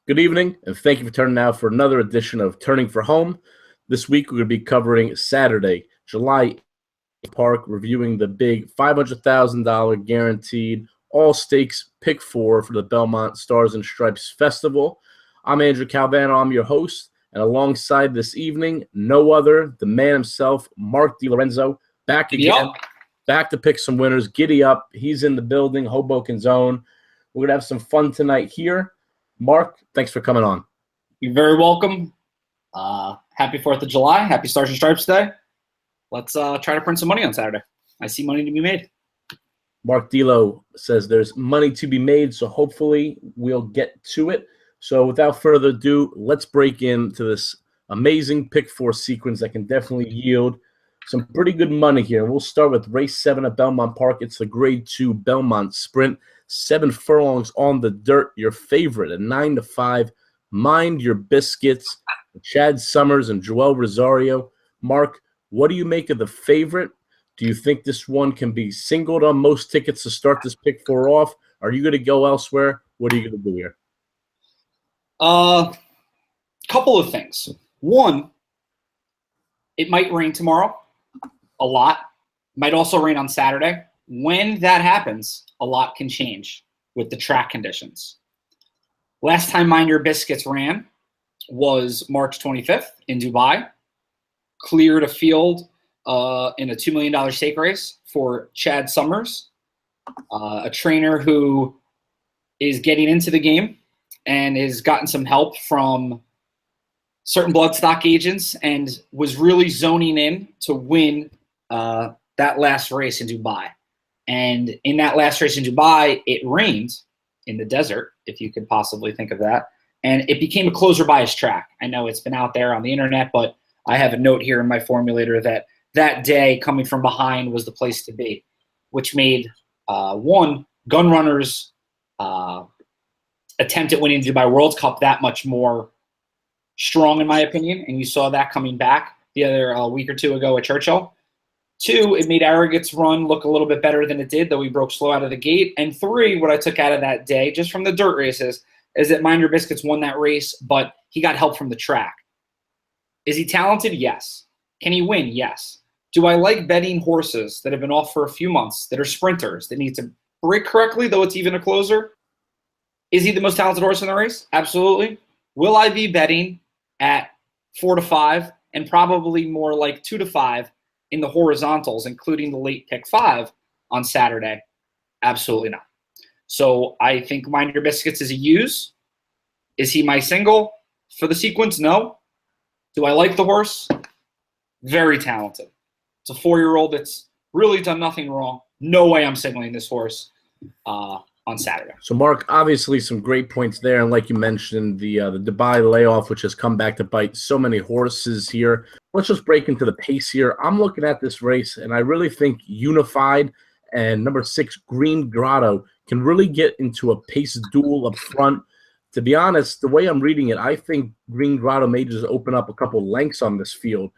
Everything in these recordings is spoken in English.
Good evening, and thank you for turning out for another edition of Turning for Home. This week, we're going to be covering Saturday, July Park, reviewing the big $500,000 guaranteed all stakes pick four for the Belmont Stars and Stripes Festival. I'm Andrew Calvano. I'm your host, and alongside this evening, no other, the man himself, Mark DiLorenzo, back again, back to pick some winners. Giddy up. He's in the building, Hoboken's own. We're going to have some fun tonight here. Mark, thanks for coming on. You're very welcome. Happy 4th of July. Happy Stars and Stripes Day. Let's try to print some money on Saturday. I see money to be made. Mark Dilo says there's money to be made, so hopefully we'll get to it. So without further ado, let's break into this amazing pick four sequence that can definitely yield some pretty good money here. We'll start with race 7 at Belmont Park. It's the grade 2 Belmont Sprint. 7 furlongs on the dirt. Your favorite at 9-5. Mind Your Biscuits. Chad Summers and Joel Rosario. Mark, what do you make of the favorite? Do you think this one can be singled on most tickets to start this pick four off? Are you going to go elsewhere? What are you going to do here? Couple of things. One, it might rain tomorrow a lot. Might also rain on Saturday. When that happens, a lot can change with the track conditions. Last time Mind Your Biscuits ran was March 25th in Dubai. Cleared a field in a $2 million stake race for Chad Summers, a trainer who is getting into the game and has gotten some help from certain bloodstock agents and was really zoning in to win that last race in Dubai. And in that last race in Dubai, it rained in the desert, if you could possibly think of that. And it became a closer bias track. I know it's been out there on the internet, but I have a note here in my formulator that that day coming from behind was the place to be, which made one, Gun Runner's attempt at winning the Dubai World Cup that much more strong, in my opinion. And you saw that coming back the other week or two ago at Churchill. 2, it made Arrogate's run look a little bit better than it did, though he broke slow out of the gate. And 3, what I took out of that day, just from the dirt races, is that Mind Your Biscuits won that race, but he got help from the track. Is he talented? Yes. Can he win? Yes. Do I like betting horses that have been off for a few months, that are sprinters, that need to break correctly, though it's even a closer? Is he the most talented horse in the race? Absolutely. Will I be betting at 4-5 and probably more like 2-5 in the horizontals, including the late pick 5 on Saturday? Absolutely not. So I think Mind Your Biscuits is a use. Is he my single for the sequence? No. Do I like the horse? Very talented. It's a 4-year-old that's really done nothing wrong. No way I'm signaling this horse on Saturday. So, Mark, obviously some great points there. And like you mentioned, the Dubai layoff, which has come back to bite so many horses here. Let's just break into the pace here. I'm looking at this race, and I really think Unified and number 6, Green Grotto, can really get into a pace duel up front. To be honest, the way I'm reading it, I think Green Grotto may just open up a couple lengths on this field,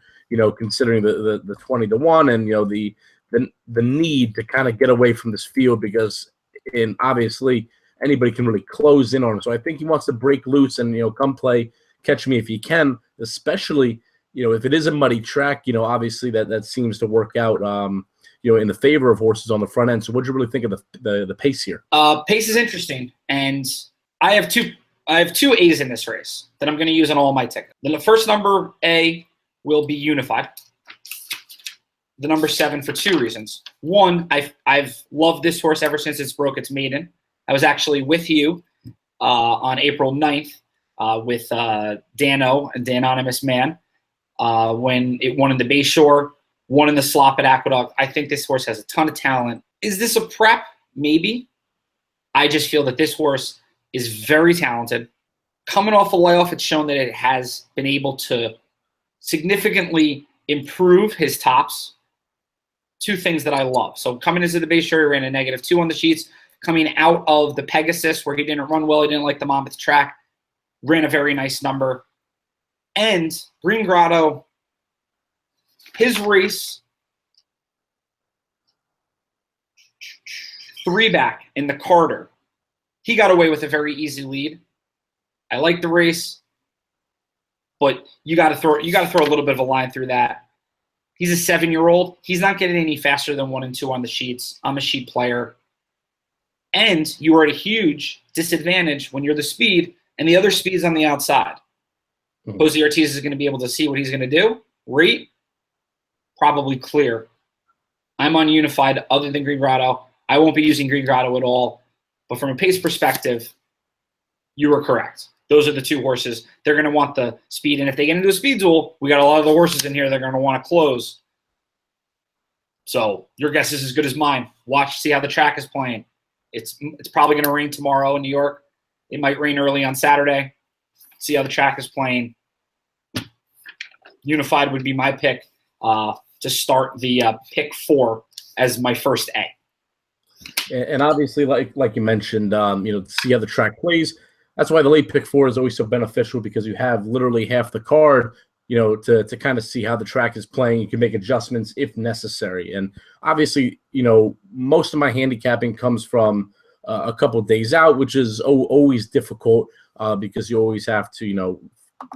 considering the 20-1 and, the need to kind of get away from this field because obviously anybody can really close in on it. So I think he wants to break loose and, come play Catch Me If You Can, especially, if it is a muddy track, obviously that seems to work out, in the favor of horses on the front end. So what do you really think of the pace here? Pace is interesting, and I have two A's in this race that I'm going to use on all my tickets. The first number A will be Unified. The number 7 for 2 reasons. One, I've loved this horse ever since it's broke its maiden. I was actually with you on April 9th with Dano, and the Anonymous Man, when it won in the Bayshore, won in the Slop at Aqueduct. I think this horse has a ton of talent. Is this a prep? Maybe. I just feel that this horse is very talented. Coming off a layoff, it's shown that it has been able to significantly improve his tops. 2 things that I love. So coming into the Bayshore, he ran a -2 on the sheets. Coming out of the Pegasus, where he didn't run well, he didn't like the Monmouth track, ran a very nice number. And Green Grotto, his race, 3 back in the Carter, he got away with a very easy lead. I like the race, but you got to throw a little bit of a line through that. He's a 7-year-old. He's not getting any faster than 1 and 2 on the sheets. I'm a sheet player. And you are at a huge disadvantage when you're the speed and the other speed's on the outside. Jose Ortiz is going to be able to see what he's going to do. Rate, probably clear. I'm on Unified other than Green Grotto. I won't be using Green Grotto at all. But from a pace perspective, you were correct. Those are the 2 horses. They're going to want the speed. And if they get into a speed duel, we got a lot of the horses in here they're going to want to close. So your guess is as good as mine. Watch, see how the track is playing. It's probably going to rain tomorrow in New York. It might rain early on Saturday. See how the track is playing. Unified would be my pick to start the pick 4 as my first A. And obviously, like you mentioned, to see how the track plays. That's why the late pick 4 is always so beneficial, because you have literally half the card, to kind of see how the track is playing. You can make adjustments if necessary. And obviously, most of my handicapping comes from a couple days out, which is always difficult because you always have to,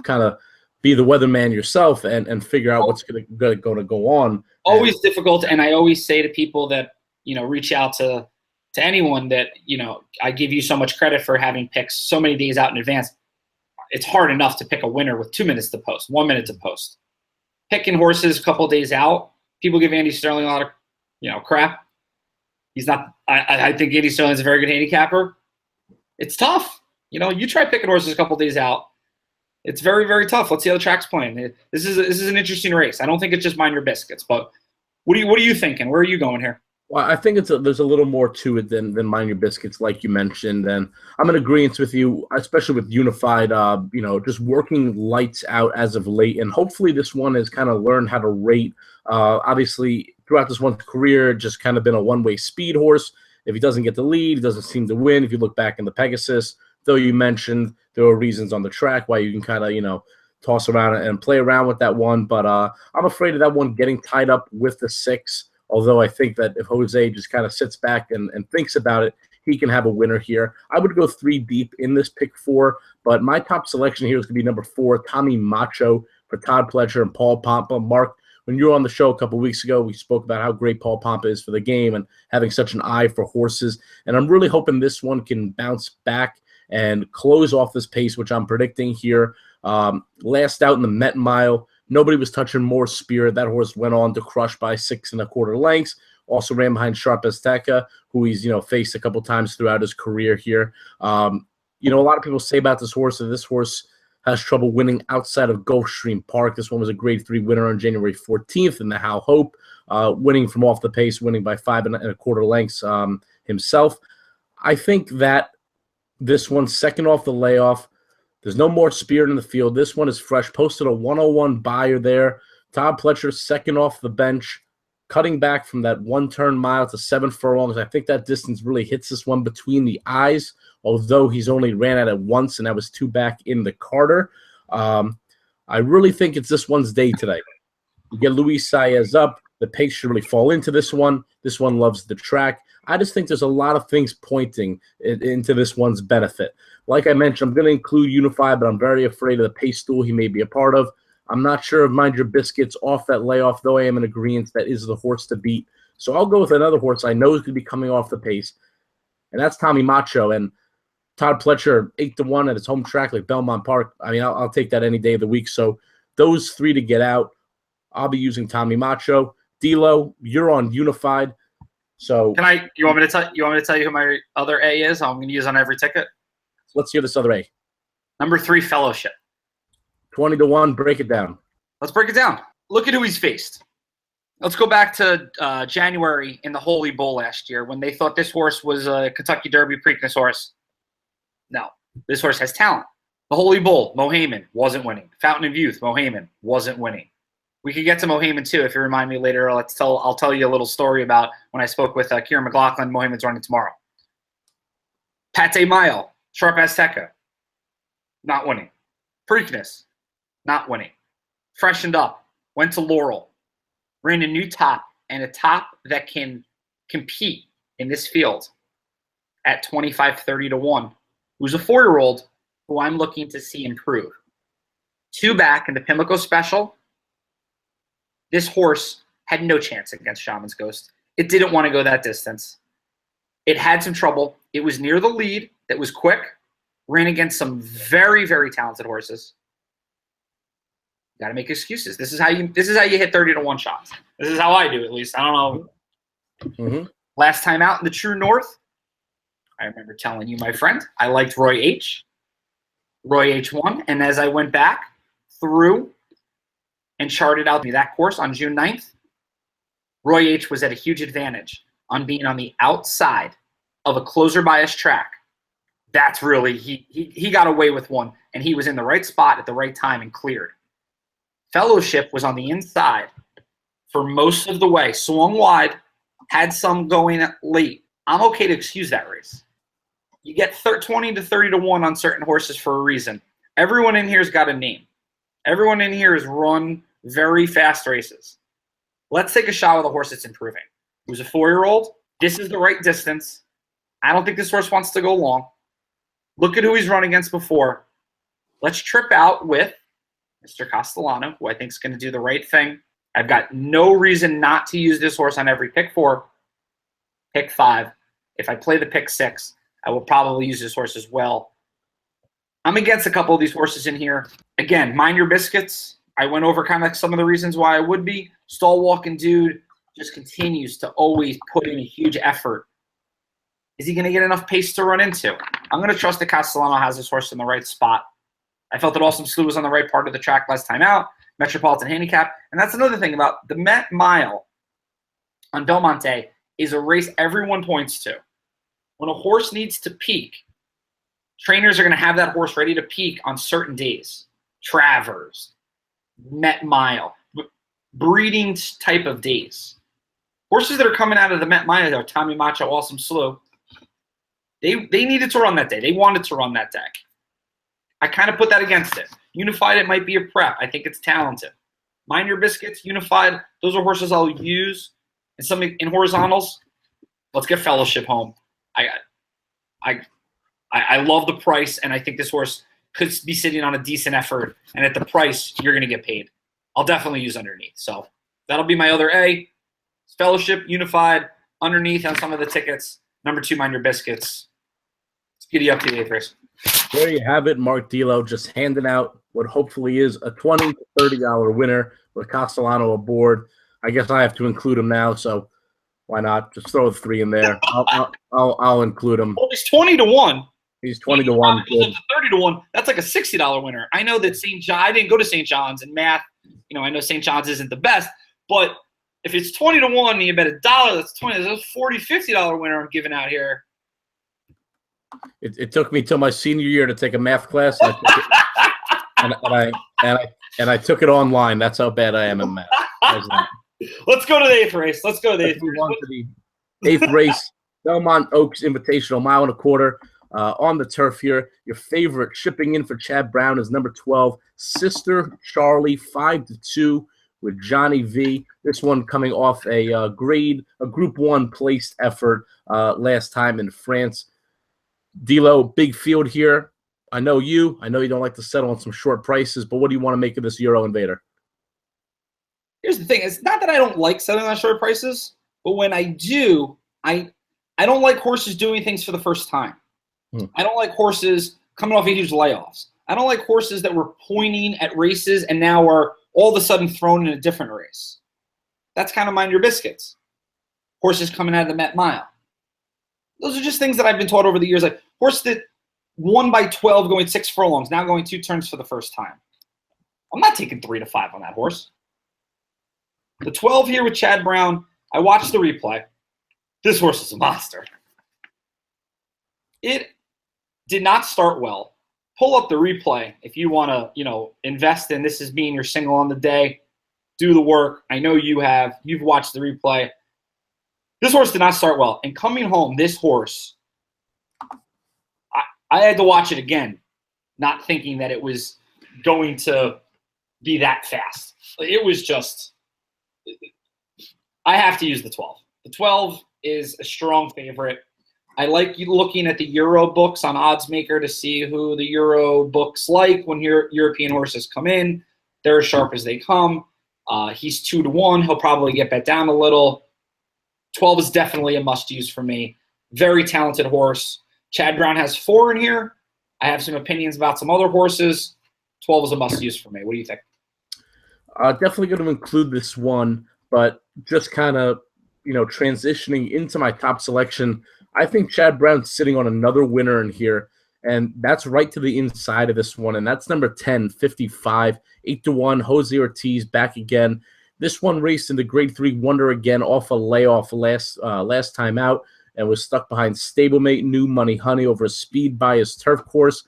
kind of be the weatherman yourself and figure out what's going to go on. Always difficult. And I always say to people that, reach out to anyone that, I give you so much credit for having picks so many days out in advance. It's hard enough to pick a winner with 2 minutes to post, 1 minute to post. Picking horses a couple days out, people give Andy Sterling a lot of, crap. He's not. I think Andy Sterling's a very good handicapper. It's tough. You try picking horses a couple days out. It's very, very tough. Let's see how the track's playing. This is an interesting race. I don't think it's just mind your biscuits. But what are you thinking? Where are you going here? Well, I think there's a little more to it than mind your biscuits, like you mentioned. And I'm in agreement with you, especially with Unified, just working lights out as of late. And hopefully this one has kind of learned how to rate. Obviously, throughout this one's career, just kind of been a one-way speed horse. If he doesn't get the lead, he doesn't seem to win. If you look back in the Pegasus, though you mentioned there were reasons on the track why you can kind of, toss around and play around with that one. But I'm afraid of that one getting tied up with the 6. Although I think that if Jose just kind of sits back and thinks about it, he can have a winner here. I would go 3 deep in this pick 4, but my top selection here is going to be number 4, Tommy Macho for Todd Pletcher and Paul Pompa. Mark, when you were on the show a couple weeks ago, we spoke about how great Paul Pompa is for the game and having such an eye for horses. And I'm really hoping this one can bounce back and close off this pace, which I'm predicting here. Last out in the Met Mile, nobody was touching more Spirit. That horse went on to crush by 6 1/4 lengths. Also ran behind Sharp Azteca, who he's faced a couple times throughout his career here. A lot of people say about this horse that this horse has trouble winning outside of Gulfstream Park. This one was a Grade 3 winner on January 14th in the Hal Hope, winning from off the pace, winning by 5 1/4 lengths himself. I think that this one's second off the layoff. There's no more Spirit in the field. This one is fresh. Posted a 101 buyer there. Todd Pletcher second off the bench, cutting back from that 1-turn mile to 7 furlongs. I think that distance really hits this one between the eyes, although he's only ran at it once, and that was 2 back in the Carter. I really think it's this one's day today. You get Luis Saez up. The pace should really fall into this one. This one loves the track. I just think there's a lot of things pointing into this one's benefit. Like I mentioned, I'm going to include Unified, but I'm very afraid of the pace stool he may be a part of. I'm not sure of Mind Your Biscuits off that layoff, though I am in agreement that is the horse to beat. So I'll go with another horse I know is going to be coming off the pace, and that's Tommy Macho. And Todd Pletcher, 8-1 at his home track like Belmont Park. I mean, I'll take that any day of the week. So those 3 to get out, I'll be using Tommy Macho. D'Lo, you're on Unified. So you want me to tell you who my other A is? I'm going to use on every ticket. Let's hear this other A. Number 3, Fellowship. 20-1. Break it down. Let's break it down. Look at who he's faced. Let's go back to January in the Holy Bull last year when they thought this horse was a Kentucky Derby Preakness horse. No, this horse has talent. The Holy Bull, Mohaymen, wasn't winning. Fountain of Youth, Mohaymen, wasn't winning. We could get to Mohaymen too if you remind me later. I'll tell you a little story about when I spoke with Kieran McLaughlin. Mohaymen's running tomorrow. Pate Mile, Sharp Azteca, not winning. Preakness, not winning. Freshened up, went to Laurel, ran a new top, and a top that can compete in this field at 25-30-1. Who's a 4-year-old who I'm looking to see improve. 2 back in the Pimlico Special. This horse had no chance against Shaman's Ghost. It didn't want to go that distance. It had some trouble. It was near the lead. That was quick. Ran against some very, very talented horses. Got to make excuses. This is how you hit 30-1 shots. This is how I do, at least. I don't know. Mm-hmm. Last time out in the True North, I remember telling you, my friend, I liked Roy H. Roy H won, and as I went back through and charted out that course on June 9th, Roy H was at a huge advantage on being on the outside of a closer bias track. That's really, he got away with one, and he was in the right spot at the right time and cleared. Fellowship was on the inside for most of the way, swung wide, had some going late. I'm okay to excuse that race. You get 20 to 30-1 on certain horses for a reason. Everyone in here has got a name. Everyone in here has run very fast races. Let's take a shot with a horse that's improving. Who's a 4-year-old. This is the right distance. I don't think this horse wants to go long. Look at who he's run against before. Let's trip out with Mr. Castellano, who I think is going to do the right thing. I've got no reason not to use this horse on every pick 4, pick 5. If I play the pick 6, I will probably use this horse as well. I'm against a couple of these horses in here. Again, mind your biscuits. I went over kind of some of the reasons why I would be. Stall Walking Dude just continues to always put in a huge effort. Is he going to get enough pace to run into? I'm going to trust that Castellano has this horse in the right spot. I felt that Awesome Slew was on the right part of the track last time out. Metropolitan Handicap. And that's another thing about the Met Mile on Belmont Day is a race everyone points to. When a horse needs to peak, trainers are going to have that horse ready to peak on certain days. Travers, Met Mile, breeding type of days. Horses that are coming out of the Met Mile, though, Tommy Macho, Awesome Slew, they needed to run that day. They wanted to run that day. I kind of put that against it. Unified, it might be a prep. I think it's talented. Mind Your Biscuits, Unified, those are horses I'll use in horizontals. Let's get Fellowship home. I love the price, and I think this horse could be sitting on a decent effort. And at the price, you're going to get paid. I'll definitely use underneath. So that'll be my other A. Fellowship, Unified, underneath on some of the tickets. Number 2, Mind Your Biscuits. Let's giddy up to the 8th race. There you have it, Mark Dilo just handing out what hopefully is a $20 to $30 winner with Castellano aboard. I guess I have to include him now, so why not? Just throw a 3 in there. I'll include him. Well, he's 20-1. He's 20-1. 30-1. That's like a $60 winner. I know that St. John. I didn't go to St. John's in math. I know St. John's isn't the best, but if it's 20-1 and you bet $1, that's 20. That's a $40, $50 winner I'm giving out here. It took me till my senior year to take a math class, and I took it online. That's how bad I am in math. Let's go to the 8th race. Let's go to the 8th race. On to the 8th race, Belmont Oaks Invitational, 1.25 miles on the turf here. Your favorite shipping in for Chad Brown is number 12, Sister Charlie, 5-2 with Johnny V. This one coming off a Group 1 placed effort last time in France. Dilo, big field here. I know you don't like to settle on some short prices, but what do you want to make of this Euro Invader? Here's the thing. It's not that I don't like settling on short prices, but when I do, I don't like horses doing things for the first time. I don't like horses coming off huge layoffs. I don't like horses that were pointing at races and now are all of a sudden thrown in a different race. That's kind of Mind Your Biscuits. Horses coming out of the Met Mile. Those are just things that I've been taught over the years. Like horse that won by 12 going 6 furlongs, now going 2 turns for the first time. I'm not taking 3 to 5 on that horse. The 12 here with Chad Brown, I watched the replay. This horse is a monster. It did not start well. Pull up the replay if you want to, invest in this as being your single on the day. Do the work. I know you have. You've watched the replay. This horse did not start well. And coming home, this horse, I had to watch it again, not thinking that it was going to be that fast. It was just, I have to use the 12. The 12 is a strong favorite. I like you looking at the Euro books on Oddsmaker to see who the Euro books like when European horses come in. They're as sharp as they come. He's 2-1. He'll probably get bet down a little. 12 is definitely a must-use for me. Very talented horse. Chad Brown has 4 in here. I have some opinions about some other horses. 12 is a must-use for me. What do you think? Definitely going to include this one, but just kind of, transitioning into my top selection, I think Chad Brown's sitting on another winner in here, and that's right to the inside of this one, and that's number 10, 55, 8-1, Jose Ortiz back again. This one raced in the Grade 3 Wonder again off a layoff last time out and was stuck behind stablemate New Money Honey over a speed bias turf course.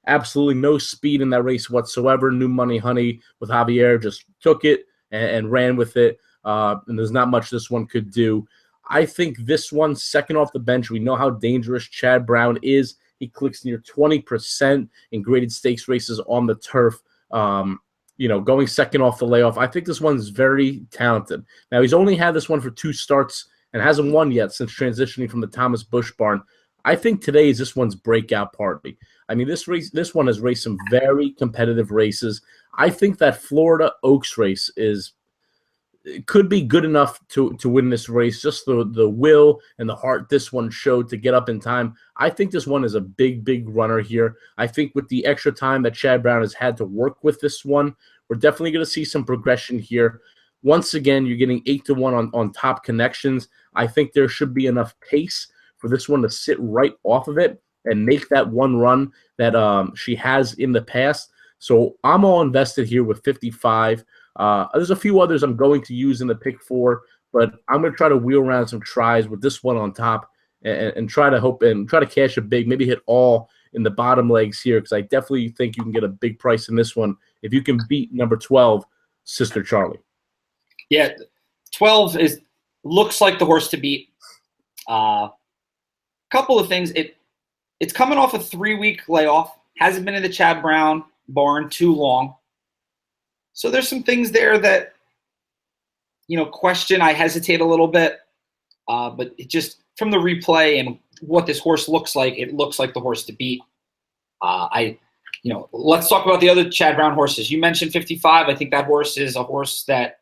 Absolutely no speed in that race whatsoever. New Money Honey with Javier just took it and ran with it, and there's not much this one could do. I think this one, second off the bench, we know how dangerous Chad Brown is. He clicks near 20% in graded stakes races on the turf. Going second off the layoff. I think this one's very talented. Now, he's only had this one for 2 starts and hasn't won yet since transitioning from the Thomas Bush barn. I think today is this one's breakout party. I mean, this one has raced some very competitive races. I think that Florida Oaks race could be good enough to win this race. Just the will and the heart this one showed to get up in time. I think this one is a big, big runner here. I think with the extra time that Chad Brown has had to work with this one, we're definitely going to see some progression here. Once again, you're getting 8-1 on top connections. I think there should be enough pace for this one to sit right off of it and make that one run that she has in the past. So I'm all invested here with 55. There's a few others I'm going to use in the pick 4, but I'm going to try to wheel around some tries with this one on top and try to hope and try to cash a big, maybe hit all in the bottom legs here, because I definitely think you can get a big price in this one if you can beat number 12, Sister Charlie. Yeah, 12 looks like the horse to beat. Couple of things. It's coming off a 3-week layoff. Hasn't been in the Chad Brown barn too long. So there's some things there that, question. I hesitate a little bit. But it just, from the replay and what this horse looks like, it looks like the horse to beat. Let's talk about the other Chad Brown horses. You mentioned 55. I think that horse is a horse that,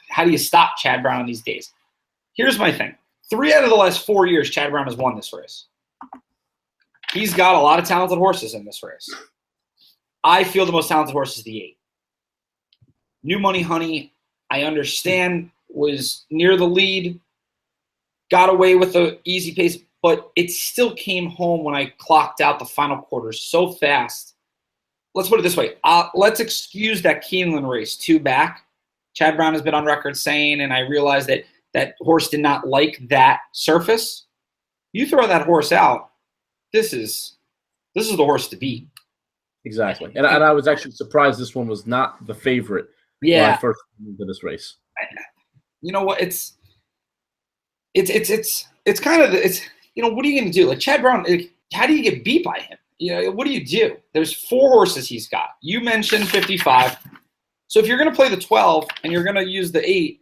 how do you stop Chad Brown these days? Here's my thing. 3 out of the last 4 years, Chad Brown has won this race. He's got a lot of talented horses in this race. I feel the most talented horse is the 8. New Money Honey, I understand, was near the lead, got away with the easy pace, but it still came home when I clocked out the final quarter so fast. Let's put it this way. Let's excuse that Keeneland race 2 back. Chad Brown has been on record saying, and I realize that horse did not like that surface. You throw that horse out, this is the horse to beat. Exactly. And I was actually surprised this one was not the favorite when I first went into this race. You know what? It's kind of, what are you going to do? Like Chad Brown, how do you get beat by him? What do you do? There's 4 horses he's got. You mentioned 55. So if you're going to play the 12 and you're going to use the 8,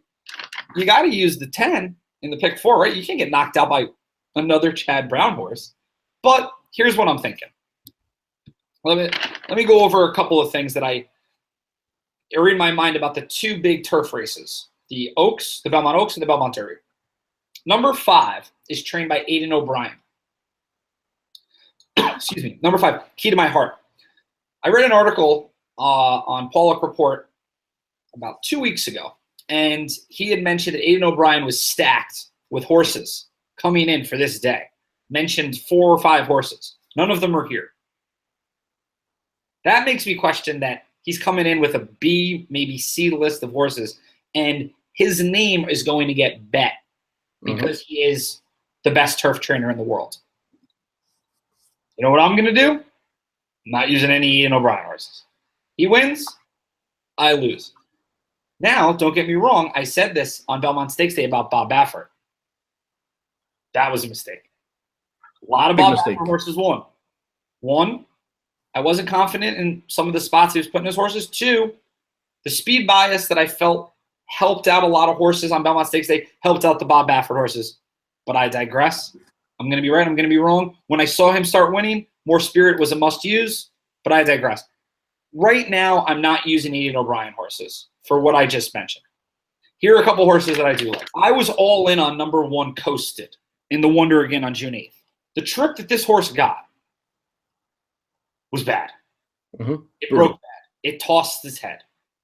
you got to use the 10 in the pick 4, right? You can't get knocked out by another Chad Brown horse. But here's what I'm thinking. Let me go over a couple of things that are in my mind about the 2 big turf races, the Oaks, the Belmont Oaks, and the Belmont Derby. Number 5 is trained by Aidan O'Brien. Excuse me. Number 5, Key to My Heart. I read an article on Pollock Report about 2 weeks ago, and he had mentioned that Aidan O'Brien was stacked with horses coming in for this day. Mentioned 4 or 5 horses. None of them are here. That makes me question that he's coming in with a B, maybe C list of horses, and his name is going to get bet because he is the best turf trainer in the world. You know what I'm going to do? I'm not using any Aidan O'Brien horses. He wins, I lose. Now, don't get me wrong, I said this on Belmont Stakes Day about Bob Baffert. That was a mistake. A lot of Bob Baffert horses won. 1, I wasn't confident in some of the spots he was putting his horses. 2, the speed bias that I felt helped out a lot of horses on Belmont Stakes Day helped out the Bob Baffert horses. but I digress. I'm going to be right. I'm going to be wrong. When I saw him start winning, More Spirit was a must-use, but I digress. Right now, I'm not using Aidan O'Brien horses for what I just mentioned. Here are a couple horses that I do like. I was all in on number 1, Coasted, in the Wonder again on June 8th. The trip that this horse got was bad. It broke bad. It tossed his head.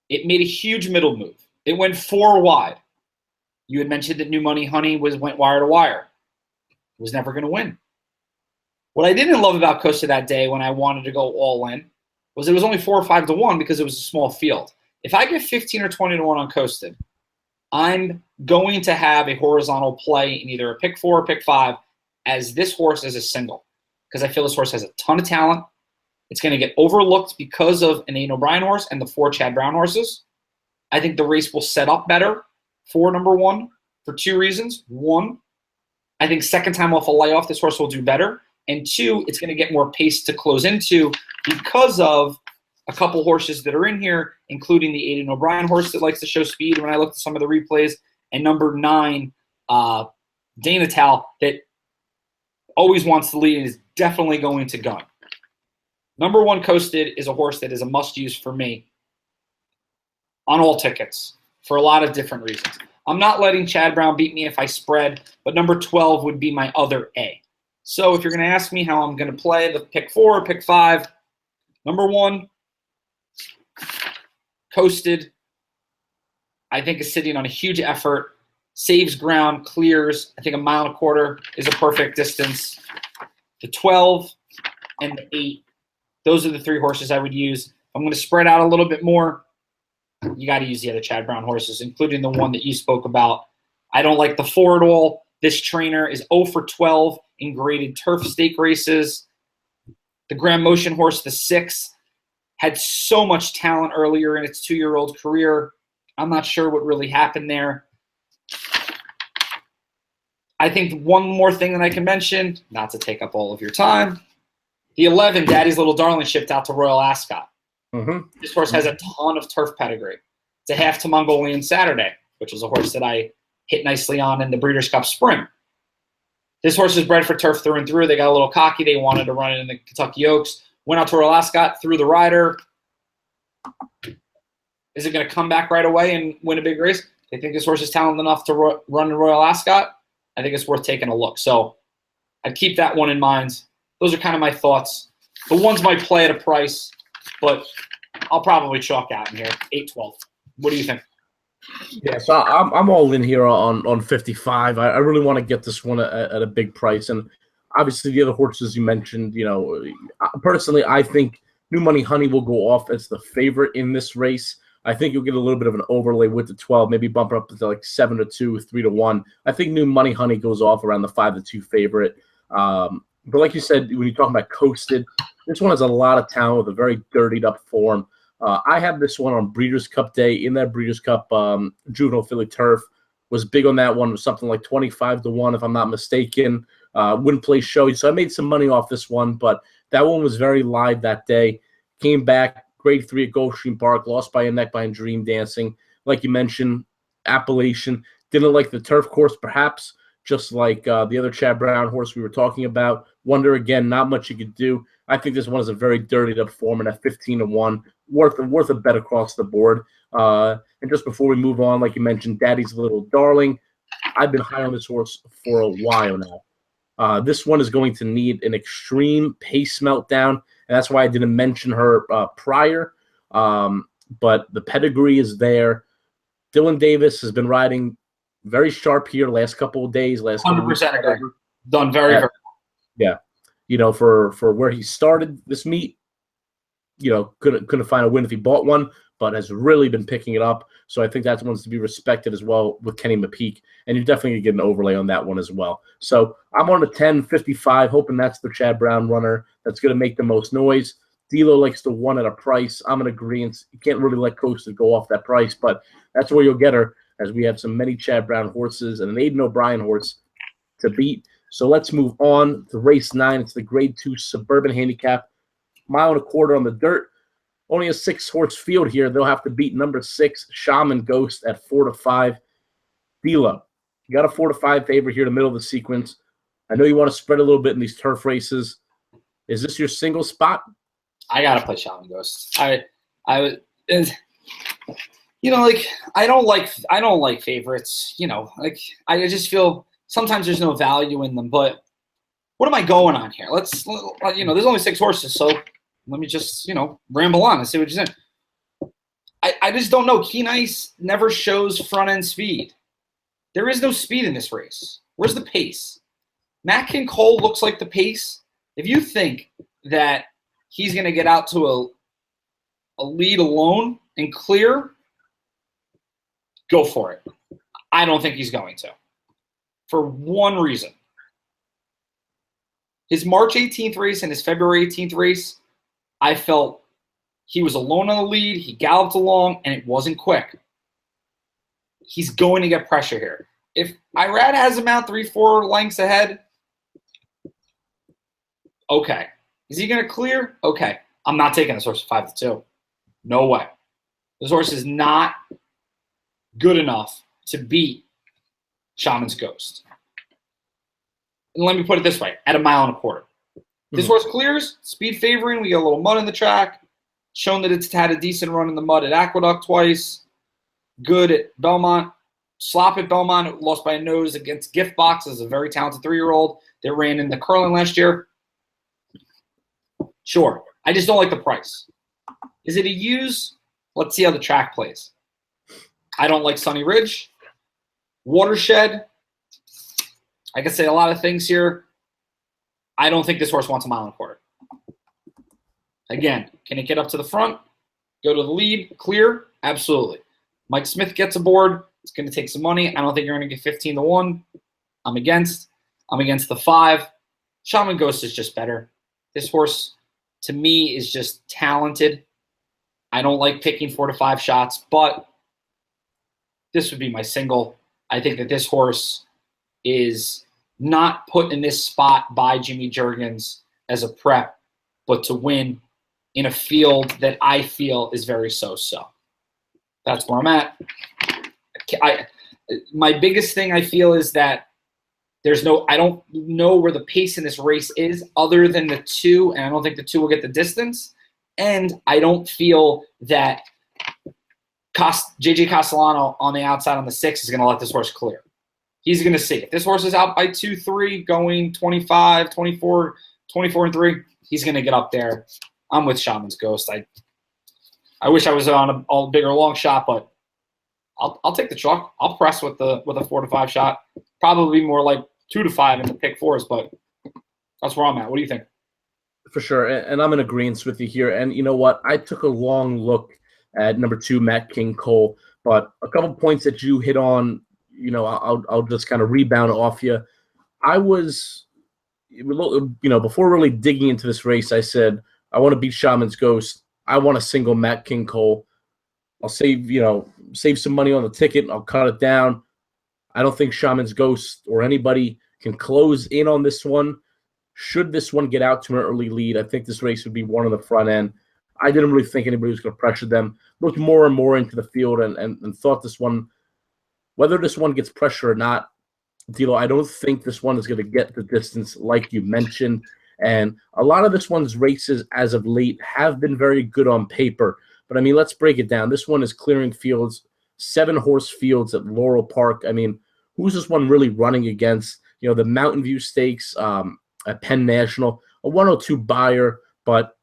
It made a huge middle move. It went 4 wide. You had mentioned that New Money Honey went wire to wire. It was never going to win. What I didn't love about Costa that day when I wanted to go all in was it was only 4 or 5 to 1 because it was a small field. If I get 15 or 20 to 1 on Coasted, I'm going to have a horizontal play in either a pick 4 or pick 5 as this horse is a single because I feel this horse has a ton of talent. It's going to get overlooked because of an Aidan O'Brien horse and the 4 Chad Brown horses. I think the race will set up better for number 1 for 2 reasons. 1, I think second time off a layoff, this horse will do better. And 2, it's going to get more pace to close into because of a couple horses that are in here, including the Aidan O'Brien horse that likes to show speed when I looked at some of the replays, and number 9, Dana Tal, that always wants to lead and is definitely going to gun. Number 1, Coasted, is a horse that is a must-use for me on all tickets for a lot of different reasons. I'm not letting Chad Brown beat me if I spread, but number 12 would be my other A. So if you're going to ask me how I'm going to play the pick 4 or pick 5, number 1, Coasted, I think is sitting on a huge effort, saves ground, clears. I think 1.25 miles is a perfect distance. The 12 and the 8, those are the 3 horses I would use. If I'm going to spread out a little bit more, you got to use the other Chad Brown horses, including the one that you spoke about. I don't like the 4 at all. This trainer is 0 for 12 in graded turf stake races. The Grand Motion horse, the 6, had so much talent earlier in its 2-year-old career. I'm not sure what really happened there. I think one more thing that I can mention, not to take up all of your time, the 11, Daddy's Little Darling, shipped out to Royal Ascot. This horse has a ton of turf pedigree. It's a half to Mongolian Saturday, which is a horse that I hit nicely on in the Breeders' Cup Spring. This horse is bred for turf through and through. They got a little cocky. They wanted to run it in the Kentucky Oaks. Went out to Royal Ascot, threw the rider. Is it going to come back right away and win a big race? They think this horse is talented enough to run in Royal Ascot. I think it's worth taking a look. So I'd keep that one in mind. Those are kind of my thoughts. The ones might play at a price, but I'll probably chalk out in here. 8-12. What do you think? Yeah, so I'm all in here on 55. I really want to get this one at a big price, and obviously the other horses you mentioned. You know, personally, I think New Money Honey will go off as the favorite in this race. I think you'll get a little bit of an overlay with the 12, maybe bump it up to like 7 to 2, 3 to 1. I think New Money Honey goes off around the 5 to 2 favorite. But like you said, when you're talking about Coasted, this one has a lot of talent with a very dirtied up form. I have this one on Breeders' Cup Day. In that Breeders' Cup Juvenile Philly Turf, was big on that one. It was something like 25 to 1, if I'm not mistaken. Wouldn't play show. So I made some money off this one, but that one was very live that day. Came back, grade 3 at Gulfstream Park, lost by a neck behind Dream Dancing. Like you mentioned, Appalachian. Didn't like the turf course, perhaps, just like the other Chad Brown horse we were talking about. Wonder, again, not much you could do. I think this one is a very dirtied up form, and at 15 to 1, worth a bet across the board. And just before we move on, like you mentioned, Daddy's Little Darling. I've been high on this horse for a while now. This one is going to need an extreme pace meltdown, and that's why I didn't mention her prior. But the pedigree is there. Dylan Davis has been riding very sharp here last couple of days. 100% agree. Done very, very well. Yeah. You know, for where he started this meet, you know, couldn't find a win if he bought one, but has really been picking it up. So I think that one's to be respected as well with Kenny McPeak, and you're definitely going to get an overlay on that one as well. So I'm on a 10.55, hoping that's the Chad Brown runner that's going to make the most noise. D'Lo likes to 1 at a price. I'm in agreement. You can't really let Coasted go off that price, but that's where you'll get her, as we have so many Chad Brown horses and an Aidan O'Brien horse to beat. So let's move on to race 9. It's the grade 2 Suburban Handicap. 1.25 miles on the dirt. Only a 6-horse field here. They'll have to beat number 6, Shaman Ghost, at 4 to 5. D'Lo, You got a 4-5 favorite here in the middle of the sequence. I know you want to spread a little bit in these turf races. Is this your single spot? I gotta play Shaman Ghost. Like I don't like favorites. Like I just feel sometimes there's no value in them. But what am I going on here? There's only 6 horses, so let me just ramble on and see what you're saying. I just don't know. Keen Ice never shows front end speed. There is no speed in this race. Where's the pace? Matt King Cole looks like the pace. If you think that he's going to get out to a lead alone and clear, go for it. I don't think he's going to. For one reason. His March 18th race and his February 18th race, I felt he was alone on the lead. He galloped along, and it wasn't quick. He's going to get pressure here. If Irad has him out 3-4 lengths ahead, okay. Is he going to clear? Okay. I'm not taking this horse 5-2. No way. This horse is not good enough to beat Shaman's Ghost. And let me put it this way, at 1.25 miles. This horse clears, speed favoring. We got a little mud in the track. Shown that it's had a decent run in the mud at Aqueduct twice. Good at Belmont. Slop at Belmont. Lost by a nose against Gift Box as a very talented 3-year-old that ran in the Curling last year. Sure. I just don't like the price. Is it a use? Let's see how the track plays. I don't like Sunny Ridge. Watershed. I can say a lot of things here. I don't think this horse wants 1.25 miles. Again, can it get up to the front? Go to the lead? Clear? Absolutely. Mike Smith gets aboard. It's going to take some money. I don't think you're going to get 15-1. I'm against the 5. Shaman Ghost is just better. This horse, to me, is just talented. I don't like picking 4-5 shots, but this would be my single. I think that this horse is not put in this spot by Jimmy Juergens as a prep, but to win in a field that I feel is very so-so. That's where I'm at. My biggest thing I feel is that I don't know where the pace in this race is other than the 2, and I don't think the 2 will get the distance. And I don't feel that JJ Castellano on the outside on the 6 is going to let this horse clear. He's going to see. If this horse is out by 2-3, going 25, 24, 24-3, he's going to get up there. I'm with Shaman's Ghost. I wish I was on a bigger long shot, but I'll take the chalk. I'll press with a 4-5 shot. Probably more like 2-5 in the pick 4s, but that's where I'm at. What do you think? For sure, and I'm in agreement with you here. And you know what? I took a long look at number 2, Matt King Cole, but a couple points that you hit on, I'll just kind of rebound off you. I was, before really digging into this race, I said, I want to beat Shaman's Ghost. I want to single Matt King Cole. I'll save some money on the ticket. I'll cut it down. I don't think Shaman's Ghost or anybody can close in on this one. Should this one get out to an early lead, I think this race would be one on the front end. I didn't really think anybody was going to pressure them. Looked more and more into the field and thought this one, whether this one gets pressure or not, Dilo, I don't think this one is going to get the distance like you mentioned. And a lot of this one's races as of late have been very good on paper. But, I mean, let's break it down. This one is clearing fields, 7-horse fields at Laurel Park. I mean, who's this one really running against? The Mountain View Stakes at Penn National, a 102 buyer, but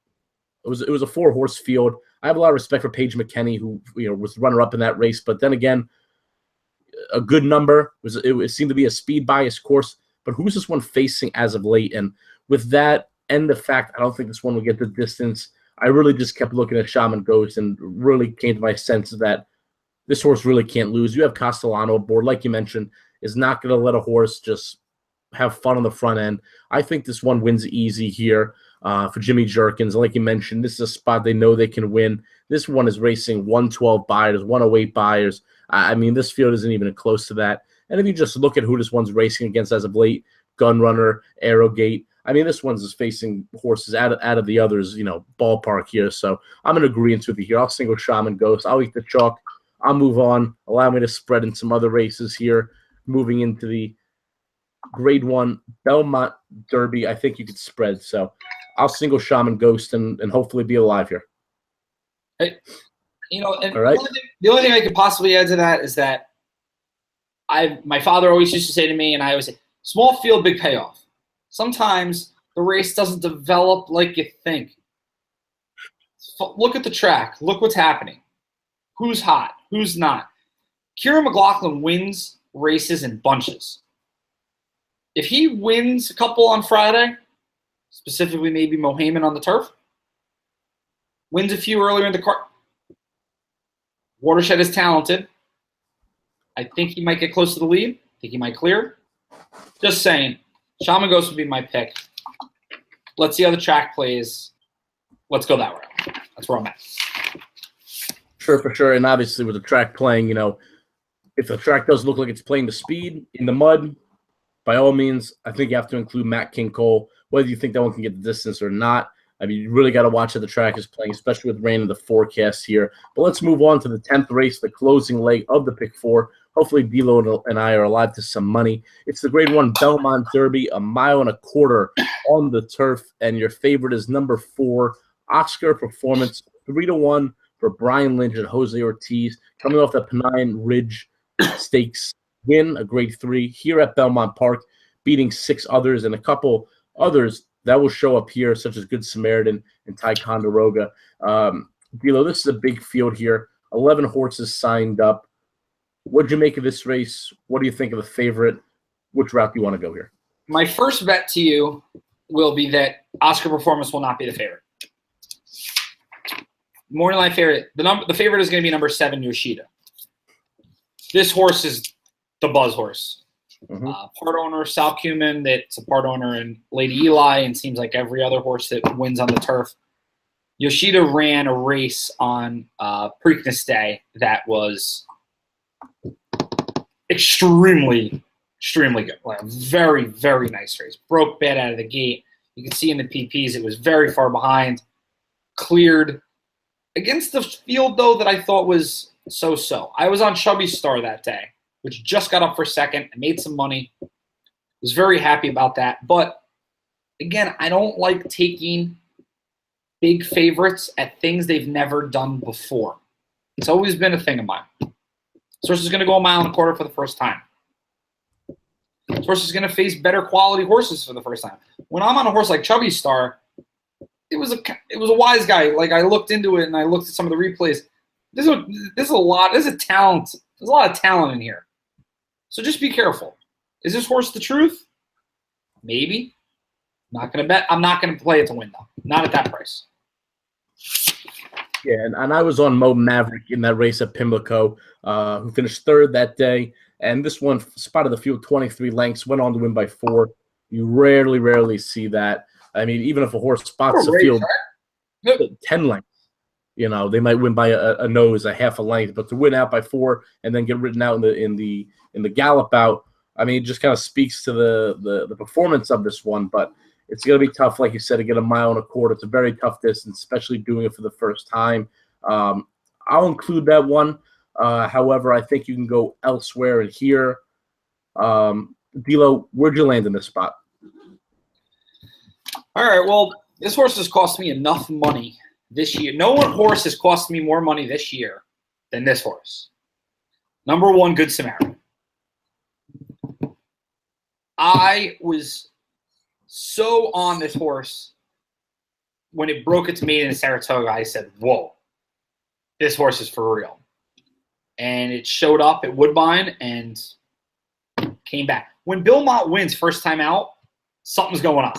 it was a 4-horse field. I have a lot of respect for Paige McKenney, who was runner-up in that race. But then again, a good number. It seemed to be a speed bias course. But who's this one facing as of late? And with that and the fact I don't think this one will get the distance, I really just kept looking at Shaman Ghost and really came to my sense that this horse really can't lose. You have Castellano aboard, like you mentioned, is not going to let a horse just have fun on the front end. I think this one wins easy here for Jimmy Juergens. Like you mentioned, this is a spot they know they can win. This one is racing 112 buyers, 108 buyers. I mean, this field isn't even close to that. And if you just look at who this one's racing against as of late, Gunrunner, Arrowgate, I mean, this one's just facing horses out of the others, ballpark here. So I'm in agreement with you here. I'll single Shaman Ghost. I'll eat the chalk. I'll move on. Allow me to spread in some other races here. moving into the Grade 1 Belmont Derby. I think you could spread. So I'll single Shaman Ghost and hopefully be alive here. Hey, and all right. The only thing I could possibly add to that is that my father always used to say to me, and I always say, small field, big payoff. Sometimes the race doesn't develop like you think. Look at the track. Look what's happening. Who's hot? Who's not? Kieran McLaughlin wins races in bunches. If he wins a couple on Friday, specifically maybe Mohaymen on the turf, wins a few earlier in the car. Watershed is talented. I think he might get close to the lead. I think he might clear. Just saying. Shaman Ghost would be my pick. Let's see how the track plays. Let's go that route. That's where I'm at. Sure, for sure. And obviously with the track playing, if the track does look like it's playing the speed in the mud, by all means, I think you have to include Matt King Cole, whether you think that one can get the distance or not. I mean, you really got to watch how the track is playing, especially with rain in the forecast here. But let's move on to the 10th race, the closing leg of the Pick 4. Hopefully, D'Lo and I are alive to some money. It's the Grade 1 Belmont Derby, 1.25 miles on the turf. And your favorite is number 4, Oscar Performance, 3-1 for Brian Lynch and Jose Ortiz, coming off the Pennine Ridge Stakes win, a Grade 3 here at Belmont Park, beating 6 others and a couple others that will show up here, such as Good Samaritan and Ticonderoga. D'Lo, this is a big field here. 11 horses signed up. What did you make of this race? What do you think of the favorite? Which route do you want to go here? My first bet to you will be that Oscar Performance will not be the favorite. More than my favorite. The favorite is going to be number 7, Yoshida. This horse is the buzz horse. Mm-hmm. Part owner Sal Cumin, that's a part owner in Lady Eli, and seems like every other horse that wins on the turf. Yoshida ran a race on Preakness Day that was extremely good. Like a very, very nice race. Broke bad out of the gate. You can see in the PPs it was very far behind. Cleared. Against the field, though, that I thought was so-so. I was on Chubby Star that day, which just got up for second. I made some money. Was very happy about that. But, again, I don't like taking big favorites at things they've never done before. It's always been a thing of mine. This horse is going to go 1.25 miles for the first time. This horse is going to face better quality horses for the first time. When I'm on a horse like Chubby Star, it was a wise guy. Like, I looked into it and I looked at some of the replays. There's a lot of talent. There's a lot of talent in here. So just be careful. Is this horse the truth? Maybe. I'm not going to bet. I'm not going to play it to win, though. Not at that price. Yeah, and I was on Mo Maverick in that race at Pimlico, who finished 3rd that day. And this one spotted the field 23 lengths, went on to win by 4. You rarely see that. I mean, even if a horse spots the field 10 lengths, they might win by a nose, a half a length. But to win out by 4 and then get ridden out in the gallop out, I mean, it just kind of speaks to the performance of this one. But it's going to be tough, like you said, to get 1.25 miles. It's a very tough distance, especially doing it for the first time. I'll include that one. However, I think you can go elsewhere and here. D'Lo, where'd you land in this spot? All right, well, this horse has cost me enough money this year. No one horse has cost me more money this year than this horse. Number 1, Good Samaritan. I was so on this horse when it broke its maiden in Saratoga. I said, whoa, this horse is for real. And it showed up at Woodbine and came back. When Belmont wins first time out, something's going on.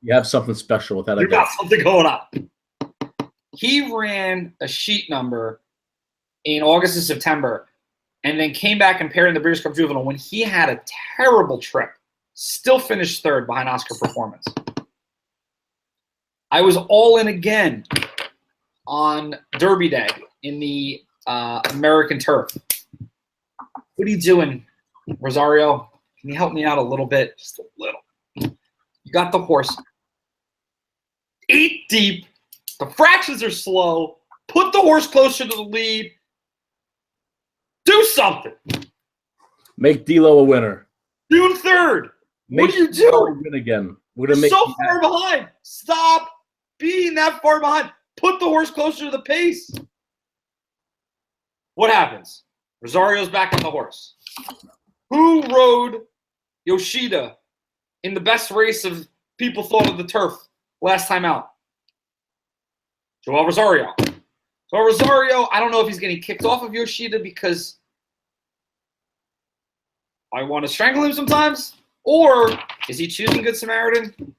You have something special with that. You got something going on. He ran a sheet number in August and September and then came back and paired in the British Cup Juvenile when he had a terrible trip. Still finished 3rd behind Oscar Performance. I was all in again on Derby Day in the American turf. What are you doing, Rosario? Can you help me out a little bit? Just a little. You got the horse 8 deep. The fractions are slow. Put the horse closer to the lead. Do something. Make D'Lo a winner. June 3rd. What are you doing? Win again. You're so far behind. Stop being that far behind. Put the horse closer to the pace. What happens? Rosario's back on the horse. Who rode Yoshida in the best race of people thought of the turf last time out? Joel Rosario. So Rosario, I don't know if he's getting kicked off of Yoshida because I want to strangle him sometimes, or is he choosing Good Samaritan?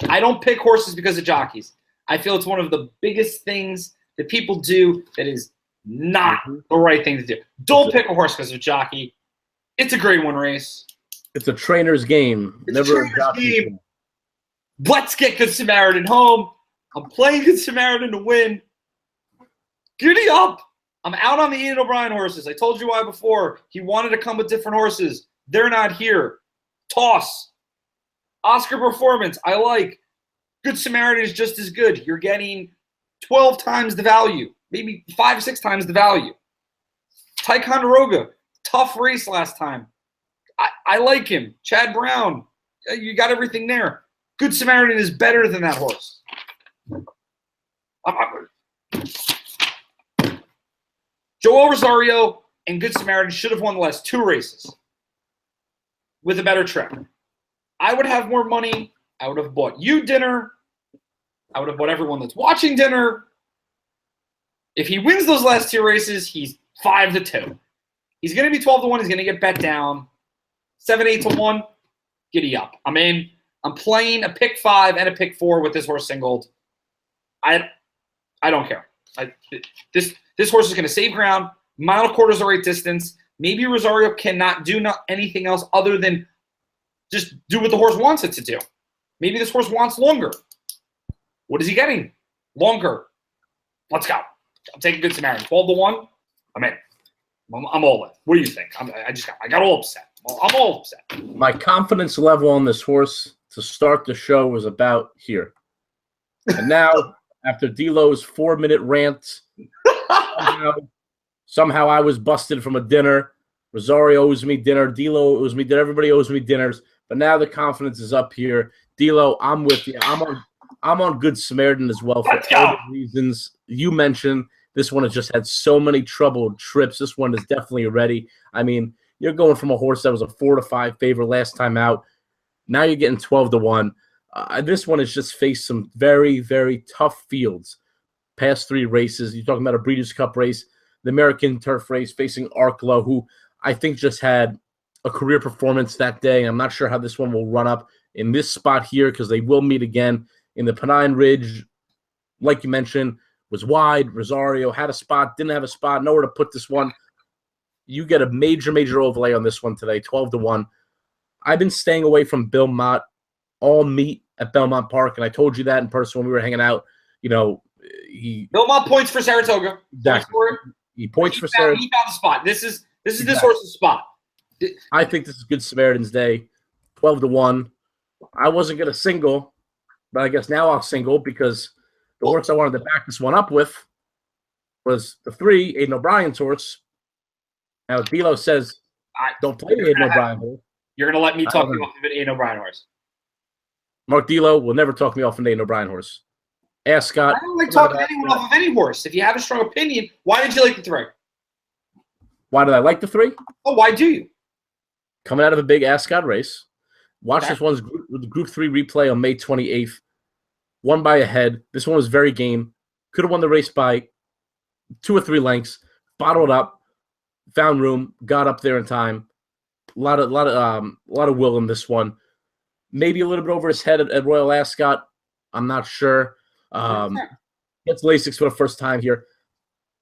I don't pick horses because of jockeys. I feel it's one of the biggest things that people do that is not the right thing to do. Don't pick a horse because of jockey. It's a grade 1 race. It's a trainer's game. It's never a jockey game. Let's get Good Samaritan home. I'm playing Good Samaritan to win. Giddy up. I'm out on the Ian O'Brien horses. I told you why before. He wanted to come with different horses. They're not here. Toss. Oscar Performance. I like. Good Samaritan is just as good. You're getting 12 times the value. Maybe 5, 6 times the value. Ticonderoga. Tough race last time. I like him. Chad Brown. You got everything there. Good Samaritan is better than that horse. Joel Rosario and Good Samaritan should have won the last 2 races with a better trip. I would have more money. I would have bought you dinner. I would have bought everyone that's watching dinner. If he wins those last 2 races, he's 5-2. He's going to be 12-1. He's going to get bet down. 7-8-1. Giddy up. I'm in. I'm playing a pick 5 and a pick 4 with this horse singled. I don't care. This horse is going to save ground. Mile quarter is the right distance. Maybe Rosario cannot do anything else other than just do what the horse wants it to do. Maybe this horse wants longer. What is he getting? Longer. Let's go. I'm taking Good Samaritan. 12-1. I'm in. I'm all in. What do you think? I got all upset. I'm all upset. My confidence level on this horse to start the show was about here. And now, after D'Lo's 4-minute rant, somehow I was busted from a dinner. Rosario owes me dinner. D'Lo owes me dinner. Everybody owes me dinners. But now the confidence is up here. D'Lo, I'm with you. I'm on Good Samaritan as well for all the reasons you mentioned. This one has just had so many troubled trips. This one is definitely ready. I mean, you're going from a horse that was a 4-5 favorite last time out. Now you're getting 12-1. This one has just faced some very, very tough fields. Past 3 races. You're talking about a Breeders' Cup race, the American Turf race facing Arklow, who I think just had a career performance that day. I'm not sure how this one will run up in this spot here because they will meet again in the Pennine Ridge. Like you mentioned, was wide. Rosario had a spot, didn't have a spot, nowhere to put this one. You get a major, major overlay on this one today, 12-1. I've been staying away from Belmont all meet at Belmont Park, and I told you that in person when we were hanging out. You know, Belmont points for Saratoga. Exactly. He points for Saratoga. He found the spot. This is this horse's spot. I think this is Good Samaritan's day, 12-1. I wasn't going to single, but I guess now I'll single because the horse I wanted to back this one up with was the 3, Aidan O'Brien's horse. Now, D'Lo says, don't play Aidan O'Brien horse. You're going to let me talk you off of an Aidan O'Brien horse. Mark D'Lo will never talk me off an Aidan O'Brien horse. Ascot. I don't like talking anyone off of any horse. If you have a strong opinion, why did you like the 3? Why did I like the 3? Oh, why do you? Coming out of a big Ascot race. Watch this one's Group 3 replay on May 28th. Won by a head. This one was very game. Could have won the race by 2 or 3 lengths. Bottled up. Found room. Got up there in time. A lot of will in this one. Maybe a little bit over his head at Royal Ascot. I'm not sure. Gets Lasix for the first time here.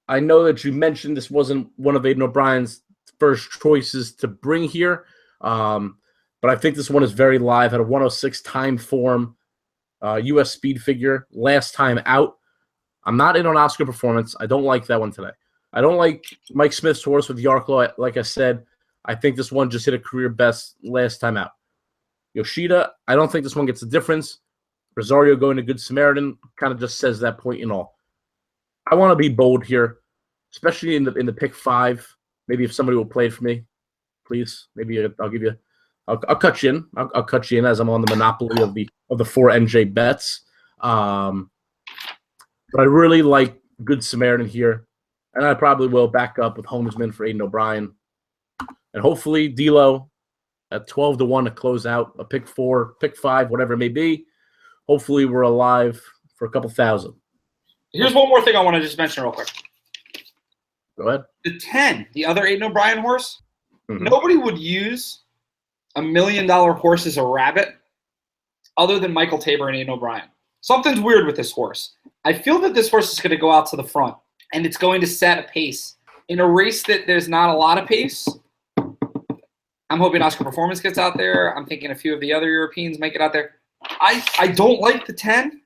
I know that you mentioned this wasn't one of Aidan O'Brien's first choices to bring here, but I think this one is very live. Had a 106 time form, U.S. speed figure last time out. I'm not in on Oscar Performance. I don't like that one today. I don't like Mike Smith's horse with Yarklo. Like I said, I think this one just hit a career best last time out. Yoshida, I don't think this one gets a difference. Rosario going to Good Samaritan kind of just says that point in all. I want to be bold here, especially in the pick 5. Maybe if somebody will play it for me. please. Maybe I'll give you. I'll cut you in. I'll cut you in as I'm on the monopoly of the 4 NJ bets. But I really like Good Samaritan here, and I probably will back up with Homesman for Aiden O'Brien, and hopefully D'Lo at 12-1 to close out a pick 4, pick 5, whatever it may be. Hopefully we're alive for a couple thousand. Here's one more thing I want to just mention real quick. Go ahead. The 10, the other Aiden O'Brien horse. Nobody would use $1 million horse as a rabbit other than Michael Tabor and Aiden O'Brien. Something's weird with this horse. I feel that this horse is going to go out to the front, and it's going to set a pace. In a race that there's not a lot of pace, I'm hoping Oscar Performance gets out there. I'm thinking a few of the other Europeans might get out there. I don't like the 10.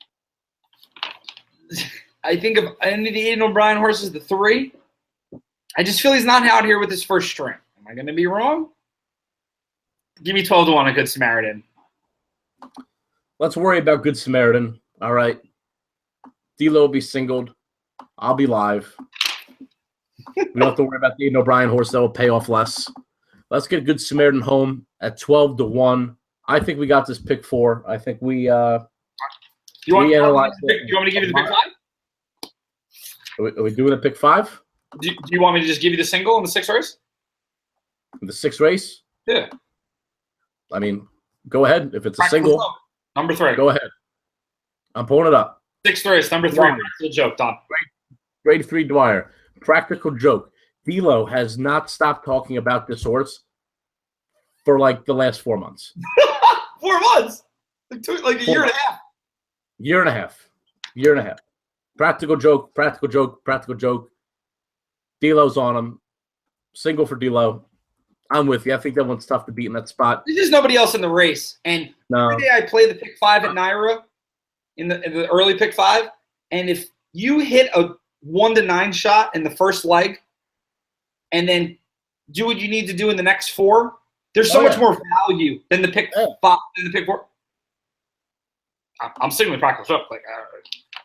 I think of any of the Aiden O'Brien horses, the 3. I just feel he's not out here with his first string. Am I going to be wrong? Give me 12-1 a Good Samaritan. Let's worry about Good Samaritan. All right. D'Lo will be singled. I'll be live. We don't have to worry about the Aiden O'Brien horse that will pay off less. Let's get Good Samaritan home at 12-1. I think we got this pick 4. I think we you want me to give you the pick 5? Are we doing a pick 5? Do you want me to just give you the single in the 6th race? The 6th race? Yeah. I mean, go ahead. If it's a single. Number 3. Go ahead. I'm pulling it up. 6th race, number 3. Practical Joke, Don. Grade 3 Dwyer. Practical Joke. D'Lo has not stopped talking about this horse for like the last 4 months. 4 months? Like a year and a half. Year and a half. Year and a half. Practical Joke, Practical Joke, Practical Joke. D'Lo's on him. Single for D'Lo. I'm with you. I think that one's tough to beat in that spot. There's just nobody else in the race. And every day I play the pick 5 at Naira in the early pick 5, and if you hit a 1-9 shot in the first leg and then do what you need to do in the next 4, there's so much more value than the pick 5 than the pick 4. I'm sticking with Practical Joke. Like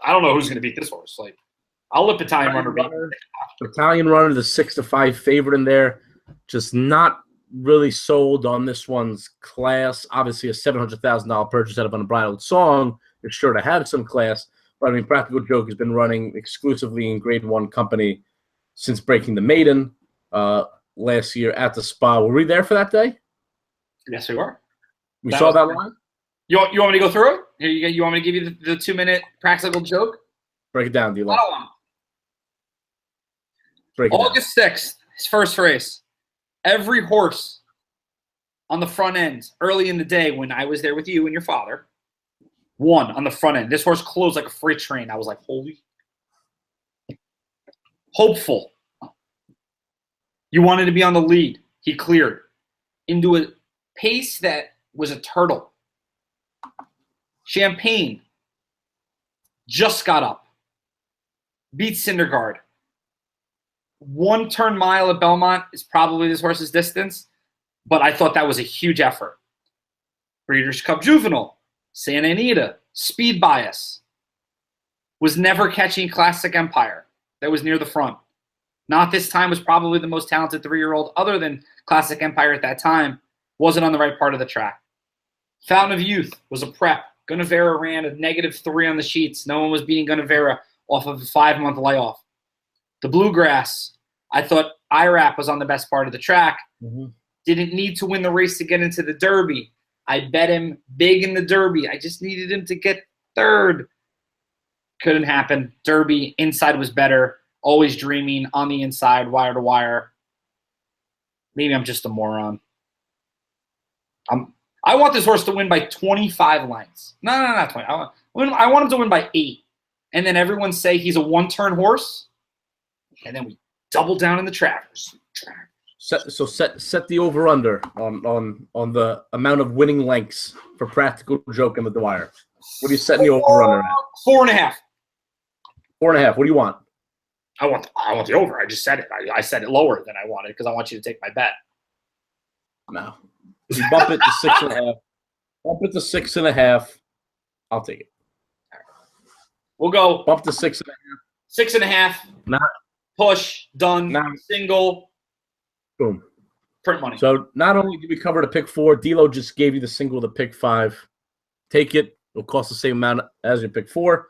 I don't know who's going to beat this horse. Like I'll let Battalion Runner beat him. Battalion Runner, the 6-5 favorite in there. Just not really sold on this one's class. Obviously, a $700,000 purchase out of an Unbridled Song is sure to have some class. But, I mean, Practical Joke has been running exclusively in Grade 1 company since breaking the maiden last year at the Spa. Were we there for that day? Yes, we were. We saw that line? You want me to go through it? Here you want me to give you the 2-minute Practical Joke? Break it down, D-Lo. August 6th, his first race. Every horse on the front end, early in the day when I was there with you and your father, won on the front end. This horse closed like a freight train. I was like, holy. Hopeful. You wanted to be on the lead. He cleared into a pace that was a turtle. Champagne just got up. Beat Syndergaard. 1 turn mile at Belmont is probably this horse's distance, but I thought that was a huge effort. Breeders' Cup Juvenile, Santa Anita, Speed Bias. Was never catching Classic Empire. That was near the front. Not this time, was probably the most talented 3-year-old other than Classic Empire at that time. Wasn't on the right part of the track. Fountain of Youth was a prep. Gunnevera ran a -3 on the sheets. No one was beating Gunnevera off of a 5-month layoff. The Bluegrass, I thought IRAP was on the best part of the track. Didn't need to win the race to get into the Derby. I bet him big in the Derby. I just needed him to get 3rd. Couldn't happen. Derby, inside was better. Always dreaming on the inside, wire to wire. Maybe I'm just a moron. I want this horse to win by 25 lengths. No, not 20. I want him to win by 8. And then everyone say he's a 1-turn horse. And then we double down in the Travers. Set the over/under on the amount of winning lengths for Practical Joke and the Dwyer. What are you setting the over/under at? 4.5. 4.5. What do you want? I want the over. I just said it. I said it lower than I wanted because I want you to take my bet. No. If you bump it to 6.5, bump it to 6.5, I'll take it. We'll go. Bump to 6.5. 6.5. Not push, done, single. Boom. Print money. So not only did we cover the pick 4, D'Lo just gave you the single to pick 5. Take it. It'll cost the same amount as your pick 4.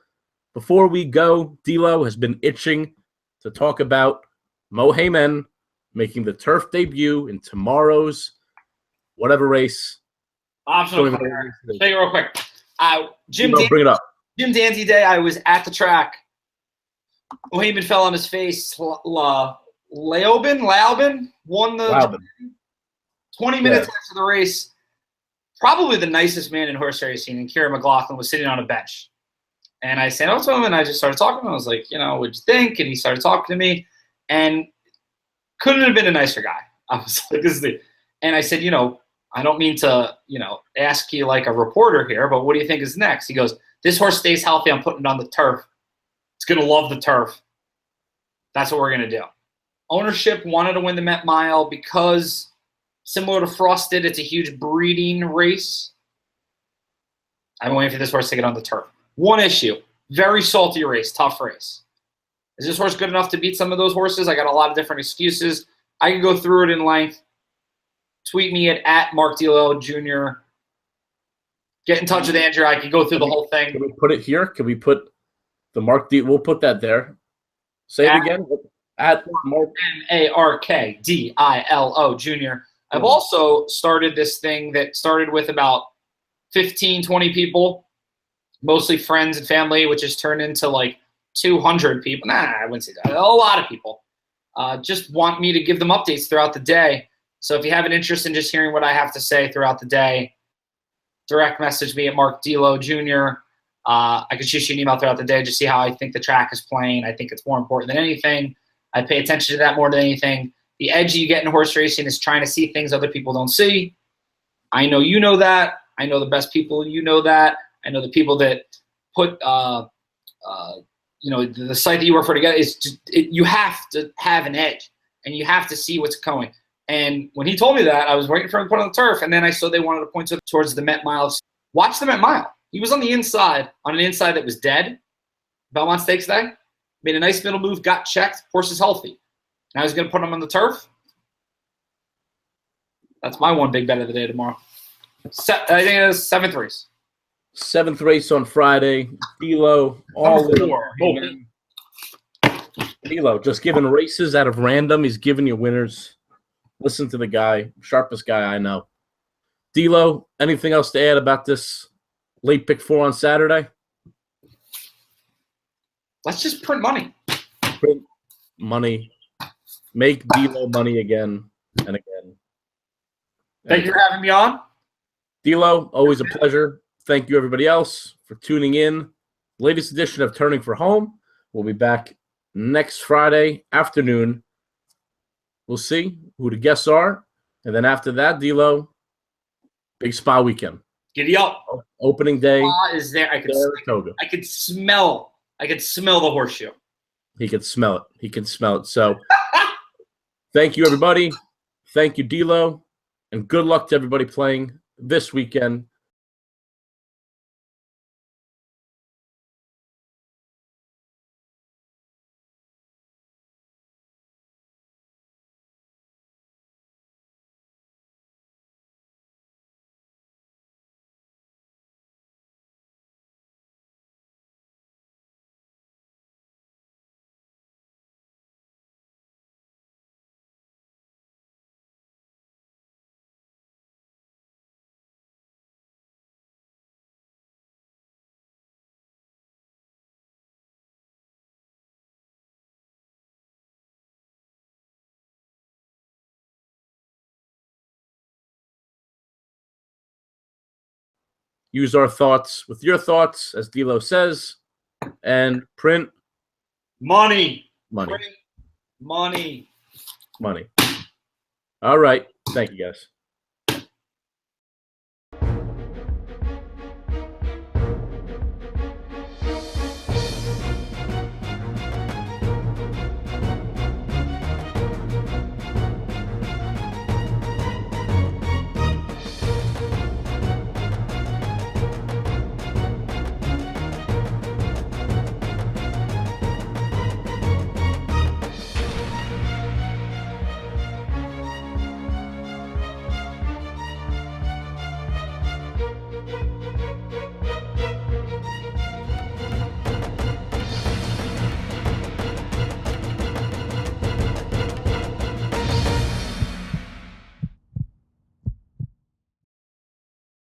Before we go, D'Lo has been itching to talk about Mo Heyman making the turf debut in tomorrow's whatever race. Optional. Say it real quick. Bring it up. Jim Dandy Day, I was at the track. Mo Heyman fell on his face. Laubin won the 20 minutes after the race. Probably the nicest man in horse racing, and Kieran McLaughlin was sitting on a bench. And I said to him, and I just started talking to him. I was like, what'd you think? And he started talking to me, and couldn't have been a nicer guy. I was like, and I said, I don't mean to, ask you like a reporter here, but what do you think is next? He goes, this horse stays healthy. I'm putting it on the turf. It's going to love the turf. That's what we're going to do. Ownership wanted to win the Met Mile because, similar to Frosted, it's a huge breeding race. I'm waiting for this horse to get on the turf. One issue, very salty race, tough race. Is this horse good enough to beat some of those horses? I got a lot of different excuses. I can go through it in length. Tweet me at Mark D'Lo Jr. Get in touch with Andrew. I can go through the whole thing. Can we put it here? Can we put the Mark D? We'll put that there. Say it again. At Mark MarkDilo Jr. I've also started this thing that started with about 15, 20 people, mostly friends and family, which has turned into like 200 people. Nah, I wouldn't say that. A lot of people just want me to give them updates throughout the day. So if you have an interest in just hearing what I have to say throughout the day, direct message me at Mark D'Lo Jr. I can shoot you an email throughout the day to see how I think the track is playing. I think it's more important than anything. I pay attention to that more than anything. The edge you get in horse racing is trying to see things other people don't see. I know you know that. I know the best people you know that. I know the people that put the site that you work for together is just, you have to have an edge and you have to see what's going. And when he told me that, I was waiting for him to put on the turf, and then I saw they wanted to point towards the Met Mile. Watch the Met Mile. He was on the inside, on an inside that was dead. Belmont Stakes Day. Made a nice middle move, got checked. Horse is healthy. Now he's going to put him on the turf. That's my one big bet of the day tomorrow. I think it is 7th race. 7th race on Friday. D'Lo, all in. D'Lo, just giving races out of random. He's giving you winners. Listen to the guy, sharpest guy I know. D'Lo, anything else to add about this late pick 4 on Saturday? Let's just print money. Print money. Make D'Lo money again and again. Thank you for having me on. D'Lo, always a pleasure. Thank you, everybody else, for tuning in. Latest edition of Turning for Home. We'll be back next Friday afternoon. We'll see who the guests are. And then after that, D'Lo, big spa weekend. Giddy up. Opening day. Spa is there. I could smell the horseshoe. He can smell it. He can smell it. So thank you, everybody. Thank you, D'Lo. And good luck to everybody playing this weekend. Use our thoughts with your thoughts, as D'Lo says, and print money. Money. Print money. Money. All right. Thank you, guys.